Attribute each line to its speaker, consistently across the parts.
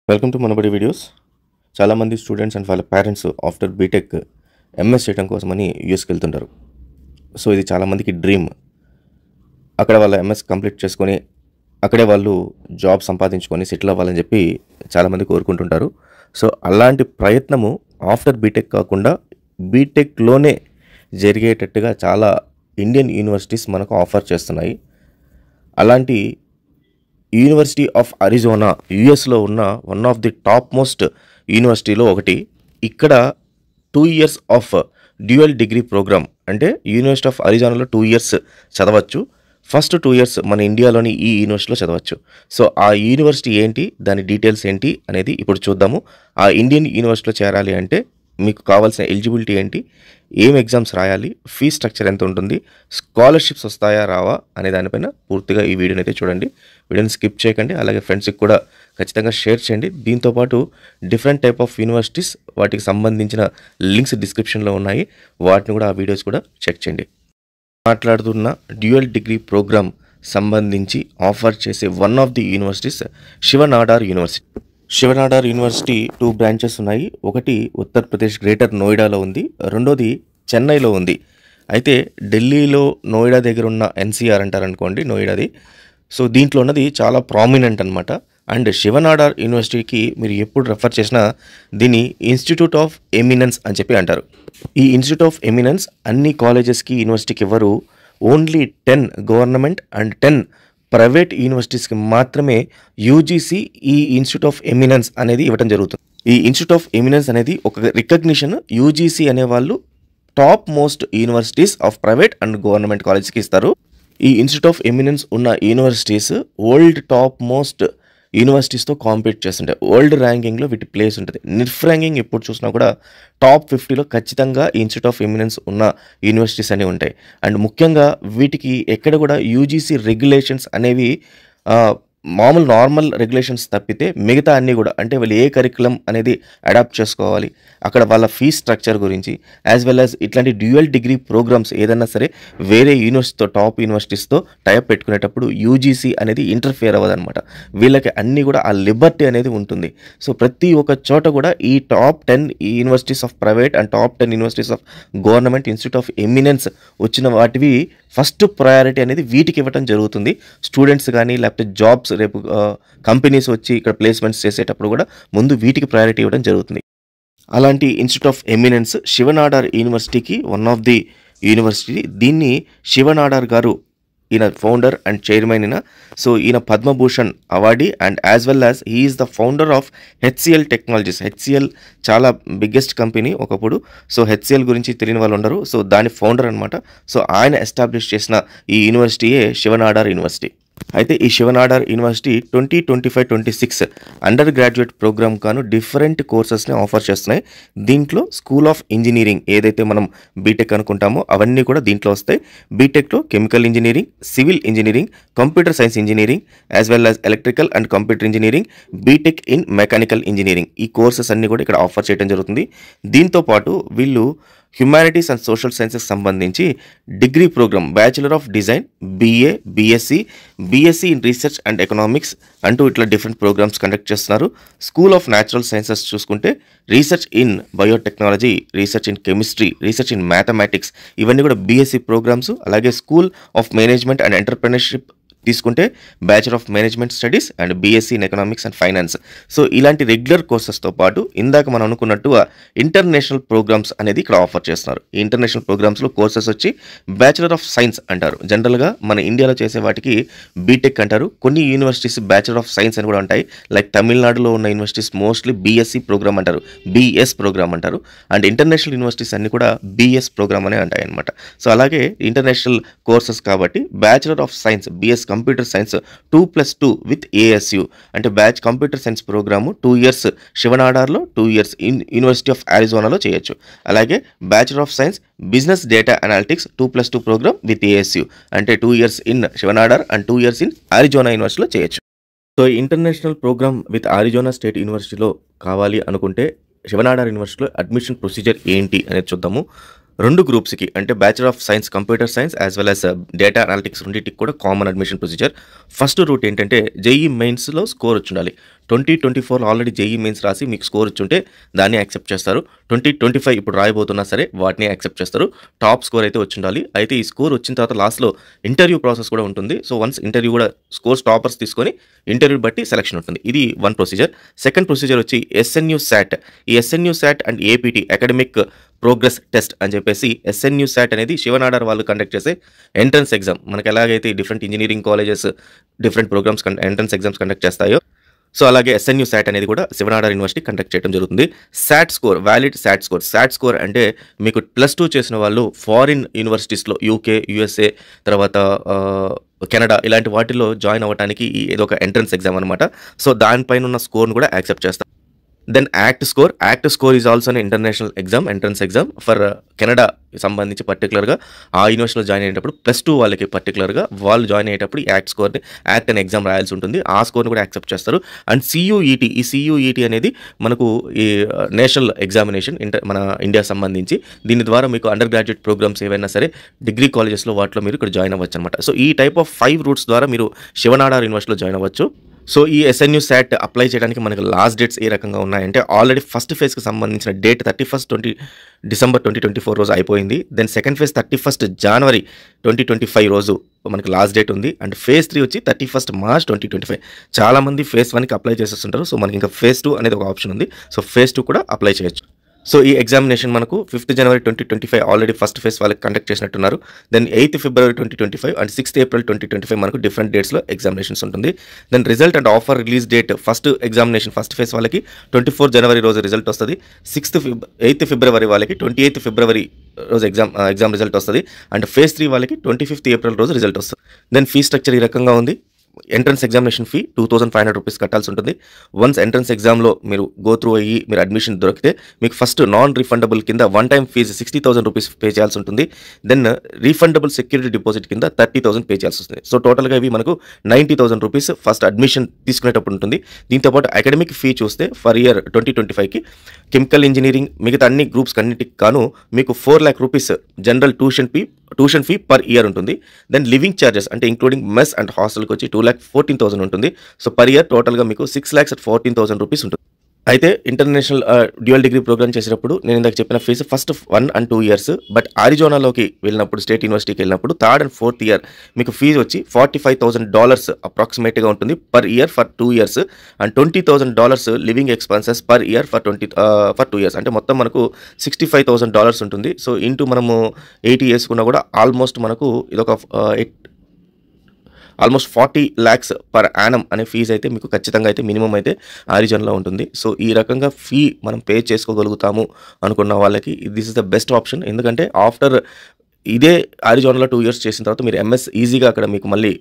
Speaker 1: Welcome to Manabadi videos. చాలామంది students and వాళ్ళ parents after BTech MS చేయడం కోసమని యూఎస్కి వెళ్తుంటారు. సో ఇది చాలామందికి డ్రీమ్. అక్కడ వాళ్ళ ఎంఎస్ కంప్లీట్ చేసుకొని అక్కడే వాళ్ళు జాబ్ సంపాదించుకొని సెటిల్ అవ్వాలని చెప్పి చాలామంది కోరుకుంటుంటారు. సో అలాంటి ప్రయత్నము ఆఫ్టర్ బీటెక్ కాకుండా బీటెక్లోనే జరిగేటట్టుగా చాలా ఇండియన్ యూనివర్సిటీస్ మనకు ఆఫర్ చేస్తున్నాయి. అలాంటి యూనివర్సిటీ ఆఫ్ అరిజోనా యుఎస్లో ఉన్న one of the top most యూనివర్సిటీలో ఒకటి. ఇక్కడ 2 years of dual degree program, అంటే యూనివర్సిటీ ఆఫ్ అరిజోనాలో 2 years చదవచ్చు. ఫస్ట్ 2 years మన ఇండియాలోని ఈ యూనివర్సిటీలో చదవచ్చు. సో ఆ యూనివర్సిటీ ఏంటి, దాని డీటెయిల్స్ ఏంటి అనేది ఇప్పుడు చూద్దాము. ఆ ఇండియన్ యూనివర్సిటీలో చేరాలి అంటే మీకు కావాల్సిన ఎలిజిబిలిటీ ఏంటి, ఏం ఎగ్జామ్స్ రాయాలి, ఫీ స్ట్రక్చర్ ఎంత ఉంటుంది, స్కాలర్షిప్స్ వస్తాయా రావా అనే దానిపైన పూర్తిగా ఈ వీడియోని అయితే చూడండి. వీడియోని స్కిప్ చేయకండి, అలాగే ఫ్రెండ్స్కి కూడా ఖచ్చితంగా షేర్ చేయండి. దీంతోపాటు డిఫరెంట్ టైప్ ఆఫ్ యూనివర్సిటీస్, వాటికి సంబంధించిన లింక్స్ డిస్క్రిప్షన్లో ఉన్నాయి, వాటిని కూడా ఆ వీడియోస్ కూడా చెక్ చేయండి. మాట్లాడుతున్న డ్యూయల్ డిగ్రీ ప్రోగ్రామ్ సంబంధించి ఆఫర్ చేసే one of the universities Shiv Nadar university. Shiv Nadar university 2 branches ఉన్నాయి. ఒకటి ఉత్తరప్రదేశ్ గ్రేటర్ నోయిడాలో ఉంది, రెండోది చెన్నైలో ఉంది. అయితే ఢిల్లీలో నోయిడా దగ్గర ఉన్న ఎన్సీఆర్ అంటారు అనుకోండి, నోయిడాది. సో దీంట్లో ఉన్నది చాలా ప్రామినెంట్ అనమాట. అండ్ శివనాడార్ యూనివర్సిటీకి మీరు ఎప్పుడు రెఫర్ చేసినా దీన్ని ఇన్స్టిట్యూట్ ఆఫ్ ఎమినెన్స్ అని చెప్పి అంటారు. ఈ ఇన్స్టిట్యూట్ ఆఫ్ ఎమినెన్స్ అన్ని కాలేజెస్కి యూనివర్సిటీకి ఇవ్వరు. ఓన్లీ 10 గవర్నమెంట్ అండ్ 10 ప్రైవేట్ యూనివర్సిటీస్కి మాత్రమే యూజీసీ ఈ ఇన్స్టిట్యూట్ ఆఫ్ ఎమినెన్స్ అనేది ఇవ్వడం జరుగుతుంది. ఈ ఇన్స్టిట్యూట్ ఆఫ్ ఎమినెన్స్ అనేది ఒక రికగ్నిషన్. యూజీసీ అనేవాళ్ళు top most universities of private and government కాలేజ్కి ఇస్తారు. ఈ ఇన్స్టిట్యూట్ ఆఫ్ ఎమినెన్స్ ఉన్న యూనివర్సిటీస్ వరల్డ్ టాప్ మోస్ట్ యూనివర్సిటీస్తో కాంపీట్ చేస్తుంటాయి. వరల్డ్ ర్యాంకింగ్లో వీటి ప్లేస్ ఉంటుంది. నిఫ్ ర్యాంకింగ్ ఎప్పుడు చూసినా కూడా టాప్ 50లో ఖచ్చితంగా ఇన్స్టిట్యూట్ ఆఫ్ ఎమినెన్స్ ఉన్న యూనివర్సిటీస్ అనేవి ఉంటాయి. అండ్ ముఖ్యంగా వీటికి ఎక్కడ కూడా యూజీసీ రెగ్యులేషన్స్ అనేవి మామూలు నార్మల్ రెగ్యులేషన్స్ తప్పితే మిగతా అన్నీ కూడా, అంటే వాళ్ళు ఏ కరికులం అనేది అడాప్ట్ చేసుకోవాలి, అక్కడ వాళ్ళ ఫీ స్ట్రక్చర్ గురించి, యాజ్ వెల్ యాజ్ ఇట్లాంటి డ్యూయల్ డిగ్రీ ప్రోగ్రామ్స్ ఏదైనా సరే వేరే యూనివర్సిటీతో, టాప్ యూనివర్సిటీస్తో టైప్ పెట్టుకునేటప్పుడు యూజీసీ అనేది ఇంటర్ఫియర్ అవ్వదన్నమాట. వీళ్ళకి అన్నీ కూడా ఆ లిబర్టీ అనేది ఉంటుంది. సో ప్రతి ఒక్క చోట కూడా ఈ top 10 universities of private and top 10 universities of government institute of eminence వచ్చిన వాటివి ఫస్ట్ ప్రయారిటీ అనేది వీటికి ఇవ్వడం జరుగుతుంది. స్టూడెంట్స్ కానీ లేకపోతే జాబ్స్, రేపు కంపెనీస్ వచ్చి ఇక్కడ ప్లేస్మెంట్స్ చేసేటప్పుడు కూడా ముందు వీటికి ప్రయారిటీ ఇవ్వడం జరుగుతుంది. అలాంటి ఇన్స్టిట్యూట్ ఆఫ్ ఎమినెన్స్ శివనాడార్ యూనివర్సిటీకి వన్ ఆఫ్ ది యూనివర్సిటీ. దీన్ని శివనాడార్ గారు, ఈయన ఫౌండర్ అండ్ చైర్మన్ అయిన. సో ఈయన Padma Bhushan awardee and as well as he is the founder of HCl technologies. HCl చాలా బిగ్గెస్ట్ కంపెనీ ఒకప్పుడు. సో హెచ్సిఎల్ గురించి తెలియని వాళ్ళు ఉండరు. సో దాని ఫౌండర్ అనమాట. సో ఆయన ఎస్టాబ్లిష్ చేసిన ఈ యూనివర్సిటీయే శివనాడార్ యూనివర్సిటీ. అయితే ఈ Shiv Nadar university 2025-26 under graduate programme కాను డిఫరెంట్ కోర్సెస్ని ఆఫర్ చేస్తున్నాయి. దీంట్లో స్కూల్ ఆఫ్ ఇంజనీరింగ్, ఏదైతే మనం బీటెక్ అనుకుంటామో అవన్నీ కూడా దీంట్లో వస్తాయి. బీటెక్లో chemical engineering, civil engineering, computer science engineering, as well as electrical and computer engineering, BTech in mechanical engineering, ఈ కోర్సెస్ అన్నీ కూడా ఇక్కడ ఆఫర్ చేయడం జరుగుతుంది. దీంతోపాటు వీళ్ళు హ్యుమానిటీస్ అండ్ సోషల్ సైన్సెస్ సంబంధించి degree program bachelor of design, BA, BSc in research and economics అంటూ ఇట్లా డిఫరెంట్ ప్రోగ్రామ్స్ కండక్ట్ చేస్తున్నారు. స్కూల్ ఆఫ్ న్యాచురల్ సైన్సెస్ చూసుకుంటే research in biotechnology, research in chemistry, research in mathematics, ఇవన్నీ కూడా BSc programmes. అలాగే school of management and entrepreneurship తీసుకుంటే bachelor of management studies and BSc in economics and finance. So ఇలాంటి regular కోర్సెస్తో పాటు ఇందాక మనం అనుకున్నట్టుగా ఇంటర్నేషనల్ ప్రోగ్రామ్స్ అనేది ఇక్కడ ఆఫర్ చేస్తున్నారు. ఈ ఇంటర్నేషనల్ ప్రోగ్రామ్స్లో కోర్సెస్ వచ్చి బ్యాచిలర్ ఆఫ్ సైన్స్ అంటారు. జనరల్గా మన ఇండియాలో చేసే వాటికి బీటెక్ అంటారు. కొన్ని యూనివర్సిటీస్ బ్యాచిలర్ ఆఫ్ సైన్స్ అని కూడా ఉంటాయి. లైక్ తమిళనాడులో ఉన్న యూనివర్సిటీస్ మోస్ట్లీ బీఎస్సీ ప్రోగ్రామ్ అంటారు, బీఎస్ ప్రోగ్రామ్ అంటారు. అండ్ ఇంటర్నేషనల్ యూనివర్సిటీస్ అన్ని కూడా బీఎస్ ప్రోగ్రామ్ అనే ఉంటాయి అనమాట. సో అలాగే ఇంటర్నేషనల్ కోర్సెస్ కాబట్టి bachelor of science BS computer science 2+2 with ASU, అంటే batch computer science programme 2 years శివనాడార్లో, 2 years యూనివర్సిటీ ఆఫ్ అరిజోనాలో చేయొచ్చు. అలాగే bachelor of science business data analytics 2+2 programme with ASU, అంటే 2 years in Shiv Nadar and 2 years in Arizona యూనివర్సిటీలో చేయొచ్చు. So international program with Arizona state యూనివర్సిటీలో కావాలి అనుకుంటే శివనాడార్ యూనివర్సిటీలో అడ్మిషన్ ప్రొసీజర్ ఏంటి అనేది చూద్దాము. 2 గ్రూప్స్కి, అంటే bachelor of science computer science as well as data analytics రెండింటికి కూడా common admission procedure. First route ఏంటంటే జేఈ మెయిన్స్లో స్కోర్ వచ్చి ఉండాలి. 2024 ఆల్రెడీ జేఈ మెయిన్స్ రాసి మీకు స్కోర్ వచ్చుంటే దాన్ని యాక్సెప్ట్ చేస్తారు. 2025 ఇప్పుడు రాయబోతున్నా సరే వాటిని యాక్సెప్ట్ చేస్తారు. టాప్ స్కోర్ అయితే వచ్చి ఉండాలి. అయితే ఈ స్కోర్ వచ్చిన తర్వాత లాస్ట్‌లో ఇంటర్వ్యూ ప్రాసెస్ కూడా ఉంటుంది. సో వన్స్ ఇంటర్వ్యూ కూడా స్కోర్స్ టాపర్స్ తీసుకొని ఇంటర్వ్యూ బట్టి సెలక్షన్ ఉంటుంది. ఇది వన్ ప్రొసీజర్. సెకండ్ ప్రొసీజర్ వచ్చి ఎస్ఎన్యూ శాట్. ఈ SNU SAT and APT academic progress test అని చెప్పేసి ఎస్ఎన్యూ శాట్ అనేది శివనాడార్ వాళ్ళు కండక్ట్ చేసే ఎంట్రన్స్ ఎగ్జామ్. మనకి ఎలాగైతే different engineering colleges different programmes entrance exams conduct చేస్తాయో సో అలాగే ఎస్ఎన్యూ శాట్ అనేది కూడా శివనాడార్ యూనివర్సిటీ కండక్ట్ చేయడం జరుగుతుంది. SAT score, valid SAT score. SAT score అంటే మీకు +2 చేసిన వాళ్ళు ఫారిన్ యూనివర్సిటీస్లో యూకే, యూఎస్ఏ, తర్వాత కెనడా ఇలాంటి వాటిల్లో జాయిన్ అవ్వడానికి ఏదో ఒక ఎంట్రన్స్ ఎగ్జామ్ అనమాట. సో దానిపైన ఉన్న స్కోర్ను కూడా యాక్సెప్ట్ చేస్తారు. Then ACT score. ACT score is also an international exam, entrance exam for Canada సంబంధించి పర్టికులర్గా ఆ యూనివర్సిటీలో జాయిన్ అయ్యేటప్పుడు +2 వాళ్ళకి పర్టికులర్గా వాళ్ళు జాయిన్ అయ్యేటప్పుడు యాక్ట్ స్కోర్ని యాక్ట్ అనే ఎగ్జామ్ రాయాల్సి ఉంటుంది. ఆ స్కోర్ని కూడా యాక్సెప్ట్ చేస్తారు. అండ్ సియూఈటీ, ఈ సియూఈటీ అనేది మనకు ఈ నేషనల్ ఎగ్జామినేషన్ మన ఇండియా సంబంధించి. దీని ద్వారా మీకు అండర్ గ్రాడ్యుయేట్ ప్రోగ్రామ్స్ ఏవైనా సరే డిగ్రీ కాలేజెస్లో వాటిలో మీరు ఇక్కడ జాయిన్ అవ్వచ్చు అనమాట. సో ఈ టైప్ ఆఫ్ 5 రూట్స్ ద్వారా మీరు శివనాడార్ యూనివర్సిటీలో జాయిన్ అవ్వచ్చు. సో ఈ ఎస్ఎన్యూ శాట్ అప్లై చేయడానికి మనకు లాస్ట్ డేట్స్ ఏ రకంగా ఉన్నాయంటే ఆల్రెడీ ఫస్ట్ ఫేజ్కి సంబంధించిన డేట్ 31 డిసెంబర్ 2024 రోజు అయిపోయింది. దెన్ సెకండ్ ఫేజ్ 31 జనవరి 2025 రోజు మనకి లాస్ట్ డేట్ ఉంది. అండ్ ఫేజ్ 3 వచ్చి 31 మార్చ్ 2025. చాలామంది ఫేజ్ 1కి అప్లై చేసేస్తుంటారు. సో మనకి ఇంకా ఫేజ్ 2 అనేది ఒక ఆప్షన్ ఉంది. సో ఫేజ్ 2 కూడా అప్లై చేయొచ్చు. సో ఈ ఎగ్జామినేషన్ మనకు 5 జనవరి 2025 ఆల్రెడీ ఫస్ట్ ఫేజ్ వాళ్ళకి కండక్ట్ చేసినట్టున్నారు. దెన్ 8 ఫిబ్రవరి 2025 అండ్ 6 ఏప్రిల్ 2025 మనకు డిఫరెంట్ డేట్స్లో ఎగ్జామినేషన్స్ ఉంటుంది. Then result and offer release date first examination first phase వాళ్ళకి 24 జనవరి రోజు రిజల్ట్ వస్తుంది. 8 ఫిబ్రవరి వాళ్ళకి 28 ఫిబ్రవరి రోజు ఎగ్జామ్ రిజల్ట్ వస్తుంది. అండ్ ఫేజ్ 3 వాళ్ళకి 25 ఏప్రిల్ రోజు రిజల్ట్ వస్తుంది. దెన్ ఫీ స్ట్రక్చర్ ఈ రకంగా ఉంది. ఎంట్రన్స్ ఎగ్జామినేషన్ ఫీ 2500 రూపీస్ కట్టాల్సి ఉంటుంది. వన్స్ ఎంట్రన్స్ ఎగ్జామ్లో మీరు గో త్రూ అయ్యి మీరు అడ్మిషన్ దొరికితే మీకు ఫస్ట్ నాన్ రీఫండబుల్ కింద 1 టైం ఫీజు 60,000 రూపీస్ పే చేయాల్సి ఉంటుంది. దెన్ రీఫండబుల్ సెక్యూరిటీ డిపాజిట్ కింద 30,000 పే చేయాల్సి వస్తుంది. సో టోటల్గా ఇవి మనకు 90,000 రూపీస్ ఫస్ట్ అడ్మిషన్ తీసుకునేటప్పుడు ఉంటుంది. దీంతోపాటు అకాడమిక్ ఫీ చూస్తే ఫర్ ఇయర్ 2025కి కెమికల్ ఇంజనీరింగ్ మిగతా అన్ని గ్రూప్స్ అన్నిటికి గాను మీకు 4 lakh rupees general tuition fee per year ఉంటుంది. దెన్ లివింగ్ ఛార్జెస్ అంటే ఇంక్లూడింగ్ మెస్ అండ్ హాస్టల్కి వచ్చి 2,14,000 ఉంటుంది. సో పర్ ఇయర్ టోటల్గా మీకు 6,14,000 రూపీస్ ఉంటుంది. అయితే ఇంటర్నేషనల్ డ్యూయల్ డిగ్రీ ప్రోగ్రామ్ చేసేటప్పుడు నేను ఇందాక చెప్పిన fees first 1 and 2 years. But అరిజోనాలోకి వెళ్ళినప్పుడు స్టేట్ యూనివర్సిటీకి వెళ్ళినప్పుడు 3rd and 4th ఇయర్ మీకు ఫీజు వచ్చి $45,000 అప్రాక్సిమేట్గా ఉంటుంది per year for 2 years. And $20,000 living expenses per year for 2 years. అంటే మొత్తం మనకు $65,000 ఉంటుంది. సో ఇంటూ మనము 80 వేసుకున్నా కూడా ఆల్మోస్ట్ మనకు ఇదొక ఆల్మోస్ట్ 40 lakhs పర్ యానం అనే ఫీజు అయితే మీకు ఖచ్చితంగా అయితే మినిమం అయితే ఆరిజిన్లో ఉంటుంది. సో ఈ రకంగా ఫీ మనం పే చేసుకోగలుగుతాము అనుకున్న వాళ్ళకి this is the best option. ఎందుకంటే ఆఫ్టర్ ఇదే ఆరిజోనాలో 2 ఇయర్స్ చేసిన తర్వాత మీరు ఎంఎస్ ఈజీగా అక్కడ మీకు మళ్ళీ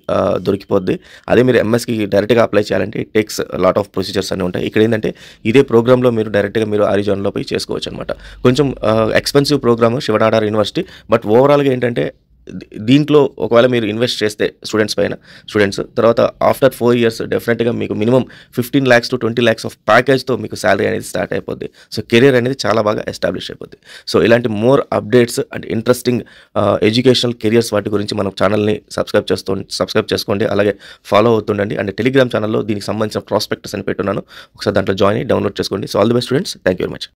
Speaker 1: దొరికిపోద్ది. అదే మీరు ఎంఎస్కి డైరెక్ట్గా అప్లై చేయాలంటే it takes lot of procedures అన్నీ ఉంటాయి. ఇక్కడ ఏంటంటే ఇదే ప్రోగ్రామ్లో మీరు డైరెక్ట్గా మీరు ఆరిజోనాలో పోయి చేసుకోవచ్చు అనమాట. కొంచెం expensive programme Shiv Nadar university. But ఓవరాల్గా ఏంటంటే దీంట్లో ఒకవేళ మీరు ఇన్వెస్ట్ చేస్తే స్టూడెంట్స్ తర్వాత ఆఫ్టర్ 4 ఇయర్స్ డెఫినెట్గా మీకు minimum 15 lakhs to 20 lakhs of ప్యాకేజ్తో మీకు శాలరీ అనేది స్టార్ట్ అయిపోద్ది. సో కెరీర్ అనేది చాలా బాగా ఎస్టాబ్లిష్ అయిపోద్ది. సో ఇలాంటి more updates and interesting educational careers వాటి గురించి మన ఛానల్ని సబ్స్క్రైబ్ చేసుకోండి. అలాగే ఫాలో అవుతుండండి. అండ్ టెలిగ్రామ్ ఛానల్లో దీనికి సంబంధించిన ప్రాస్పెక్టస్ అని పెట్టున్నాను. ఒకసారి దాంట్లో జాయిన్ అయ్యి డౌన్లోడ్ చేసుకోండి. So all the best students. Thank you very much.